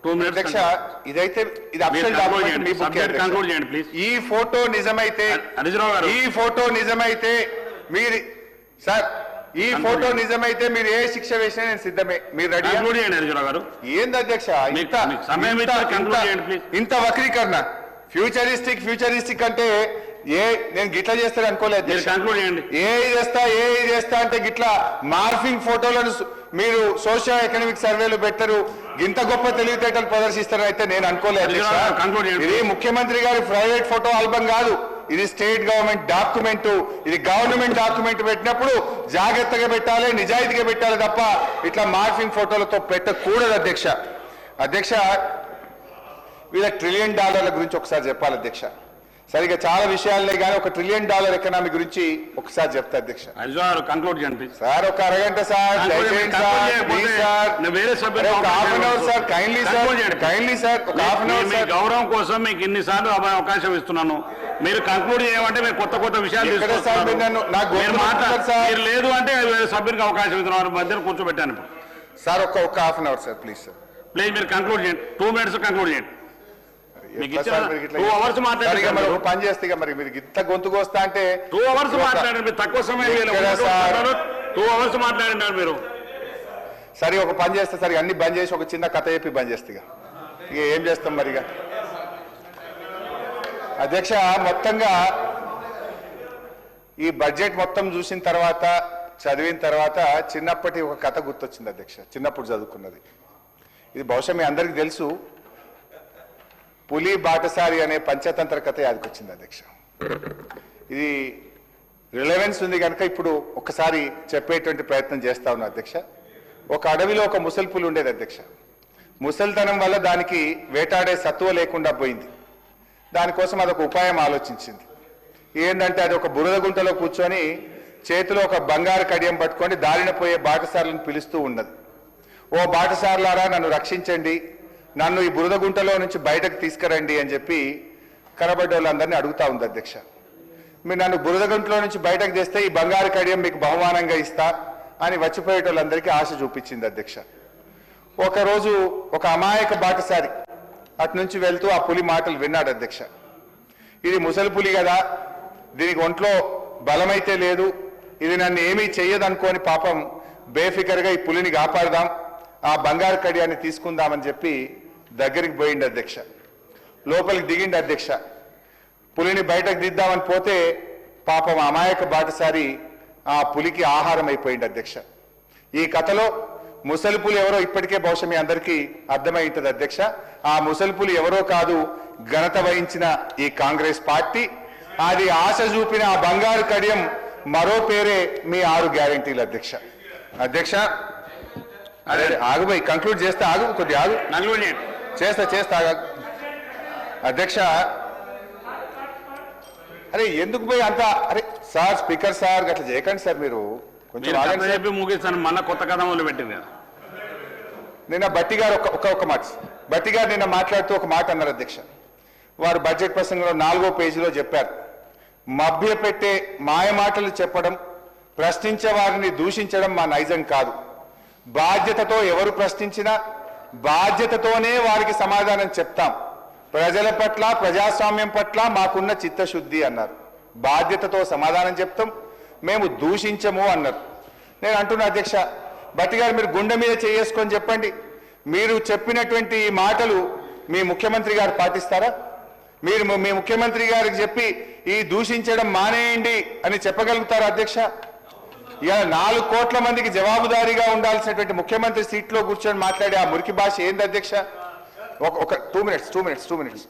2 minutes అధ్యక్ష ఇదైతే ఇది అఫీషియల్ డాక్యుమెంట్ మీ బుక్ కంక్లూడ్ చేయండి ప్లీజ్. ఈ ఫోటో నిజమైతే హరీశ్రావు గారు ఈ ఫోటో నిజమైతే మీరు సార్ ఈ ఫోటో నిజమైతే మీరు ఏ శిక్ష వేసినా నేను సిద్ధమే. మీరు రెడీ? కంక్లూడ్ చేయండి హరీశ్రావు గారు. ఏంది అధ్యక్ష ఇంత వక్రీకరణ? ఫ్యూచరిస్టిక్ అంటే నేను గిట్లా చేస్తాను అనుకోలేదు. ఏ చేస్తా అంటే గిట్లా మార్ఫింగ్ ఫోటోలను మీరు సోషల్ ఎకనామిక్ సర్వేలు పెట్టరు, ఇంత గొప్ప తెలివితేటలు ప్రదర్శిస్తారు అయితే నేను అనుకోలేదు. ఇది ముఖ్యమంత్రి గారి ప్రైవేట్ ఫోటో ఆల్బమ్ కాదు, ఇది స్టేట్ గవర్నమెంట్ డాక్యుమెంట్. ఇది గవర్నమెంట్ డాక్యుమెంట్ పెట్టినప్పుడు జాగ్రత్తగా పెట్టాలి, నిజాయితీగా పెట్టాలి తప్ప ఇట్లా మార్ఫింగ్ ఫోటోలతో పెట్టకూడదు అధ్యక్ష. అధ్యక్ష వీళ్ళ $1 ట్రిలియన్ గురించి ఒకసారి చెప్పాలి అధ్యక్ష. సరిగా చాలా విషయాలనే కానీ $1 ట్రిలియన్ ఎకనామీ గురించి ఒకసారి చెప్తా అధ్యక్ష. కంక్లూడ్ చేయండి సార్. ఒక అరగంట సార్, కైండ్లీ సార్ ఒక హాఫ్ అన్ అవర్. గౌరవం కోసం మీకు ఇన్నిసార్లు అవకాశం ఇస్తున్నాను, మీరు కంక్లూడ్ చేయమంటే మీరు కొత్త విషయాలు లేదు అంటే సభ్యునికి అవకాశం ఇస్తున్నారు, మధ్యలో కూర్చోబెట్టాను సార్. ఒక half an hour sir please. Sir please మీరు కంక్లూడ్ చేయండి. 2 minutes కంక్లూడ్ చేయండి. 2 hours మాట్లాడారు పని చేస్తే మరి మీరు ఇంత గొంతుకు వస్తా అంటే 2 hours మాట్లాడండి. తక్కువ సమయం 2 hours మాట్లాడినారు మీరు. సరే ఒక పని చేస్తే సరే అన్ని బంద్ చేసి ఒక చిన్న కథ చెప్పి బంద్ చేస్తే ఇక ఏం చేస్తాం మరి. అధ్యక్ష మొత్తంగా ఈ బడ్జెట్ మొత్తం చూసిన తర్వాత చదివిన తర్వాత చిన్నప్పటి ఒక కథ గుర్తొచ్చింది అధ్యక్ష. చిన్నప్పుడు చదువుకున్నది ఇది బహుశా మీ అందరికీ తెలుసు. పులి బాటసారి అనే పంచతంత్ర కథ యాదకొచ్చింది అధ్యక్ష. ఇది రిలవెన్స్ ఉంది కనుక ఇప్పుడు ఒకసారి చెప్పేటువంటి ప్రయత్నం చేస్తా ఉన్నా అధ్యక్ష. ఒక అడవిలో ఒక ముసలి పులి ఉండేది అధ్యక్ష. ముసలితనం వల్ల దానికి వేటాడే సత్తువ లేకుండా పోయింది. దానికోసం అదొక ఉపాయం ఆలోచించింది. ఏంటంటే అది ఒక బురద గుంటలో కూర్చొని చేతిలో ఒక బంగారు కడియం పట్టుకొని దారిన పోయే బాటసారులను పిలుస్తూ ఉన్నది. ఓ బాటసారులారా నన్ను రక్షించండి, నన్ను ఈ బురద గుంటలో నుంచి బయటకు తీసుకురండి అని చెప్పి కనబడ్డ వాళ్ళందరినీ అడుగుతా ఉంది అధ్యక్ష. మీరు నన్ను బురద గుంటలో నుంచి బయటకు తెస్తే ఈ బంగారు కడియం మీకు బహుమానంగా ఇస్తా అని వచ్చిపోయేటోళ్ళందరికీ ఆశ చూపించింది అధ్యక్ష. ఒకరోజు ఒక అమాయక బాటసారి అటు నుంచి వెళ్తూ ఆ పులి మాటలు విన్నాడు అధ్యక్ష. ఇది ముసలి పులి కదా, దీనికి ఒంట్లో బలమైతే లేదు, ఇది నన్ను ఏమీ చెయ్యదనుకోని పాపం బేఫికర్గా ఈ పులిని కాపాడదాం, ఆ బంగారు కడియాన్ని తీసుకుందామని చెప్పి దగ్గరికి పోయిండు అధ్యక్ష. లోపలికి దిగిండు అధ్యక్ష. పులిని బయటకు దిద్దామని పోతే పాపం అమాయక బాటసారి ఆ పులికి ఆహారం అయిపోయింది అధ్యక్ష. ఈ కథలో ముసలి పులి ఎవరో ఇప్పటికే బహుశా మీ అందరికీ అర్థమై ఉంటుంది అధ్యక్ష. ఆ ముసలి పులి ఎవరో కాదు, ఘనత వహించిన ఈ కాంగ్రెస్ పార్టీ. అది ఆశ చూపిన ఆ బంగారు కడియం మరో పేరే మీ 6 గ్యారెంటీలు అధ్యక్ష. అధ్యక్ష అదే ఆగుపోయి కంక్లూడ్ చేస్తే ఆగు, కొద్ది ఆగు, చేస్తా అధ్యక్ష. అరే ఎందుకు పోయి అంత, అరే సార్ స్పీకర్ సార్ అట్లా చేయకండి సార్, మీరు కొంచెం ముగిస్తాను. మళ్ళీ కొత్త కథ మొదలు పెట్టింది. నిన్న బట్టి గారు ఒక మాట, బట్టి గారు నిన్న మాట్లాడుతూ ఒక మాట అన్నారు అధ్యక్ష. వారు బడ్జెట్ ప్రసంగంలో 4వ పేజీలో చెప్పారు, మభ్యపెట్టే మాయ మాటలు చెప్పడం, ప్రశ్నించే వారిని దూషించడం మా నైజం కాదు. బాధ్యతతో ఎవరు ప్రశ్నించినా బాధ్యతతోనే వారికి సమాధానం చెప్తాం. ప్రజల పట్ల ప్రజాస్వామ్యం పట్ల మాకున్న చిత్తశుద్ధి అన్నారు. బాధ్యతతో సమాధానం చెప్తాం, మేము దూషించము అన్నారు. నేను అంటున్నా అధ్యక్ష, బట్టి గారు మీరు గుండె మీద చేసుకొని చెప్పండి, మీరు చెప్పినటువంటి మాటలు మీ ముఖ్యమంత్రి గారు పాటిస్తారా? మీరు మీ ముఖ్యమంత్రి గారికి చెప్పి ఈ దూషించడం మానేయండి అని చెప్పగలుగుతారా అధ్యక్ష? ఇలా 4 కోట్ల మందికి జవాబుదారీగా ఉండాల్సినటువంటి ముఖ్యమంత్రి సీట్లో కూర్చొని మాట్లాడే ఆ మురికి భాష ఏంది అధ్యక్ష? ఒక 2 minutes